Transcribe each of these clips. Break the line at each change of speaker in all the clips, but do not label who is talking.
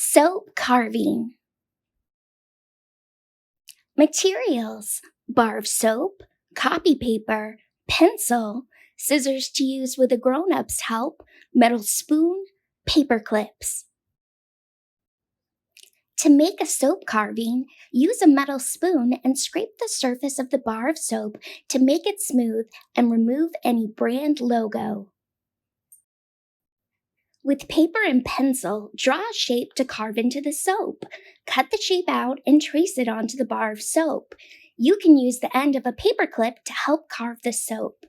Soap carving. Materials: bar of soap, copy paper, pencil, scissors to use with a grown up's help, metal spoon, paper clips. To make a soap carving, use a metal spoon and scrape the surface of the bar of soap to make it smooth and remove any brand logo. With paper and pencil, draw a shape to carve into the soap. Cut the shape out and trace it onto the bar of soap. You can use the end of a paper clip to help carve the soap.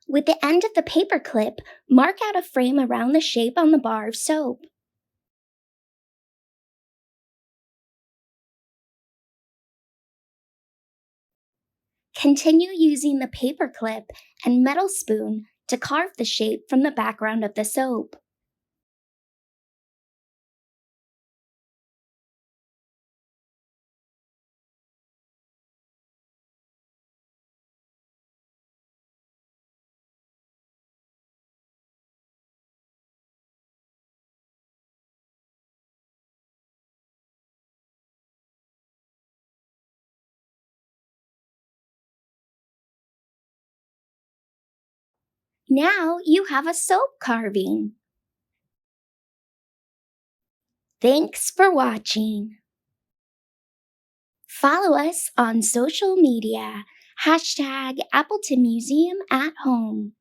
With the end of the paper clip, mark out a frame around the shape on the bar of soap. Continue using the paper clip and metal spoon to carve the shape from the background of the soap. Now you have a soap carving. Thanks for watching. Follow us on social media, #Appleton Museum at Home.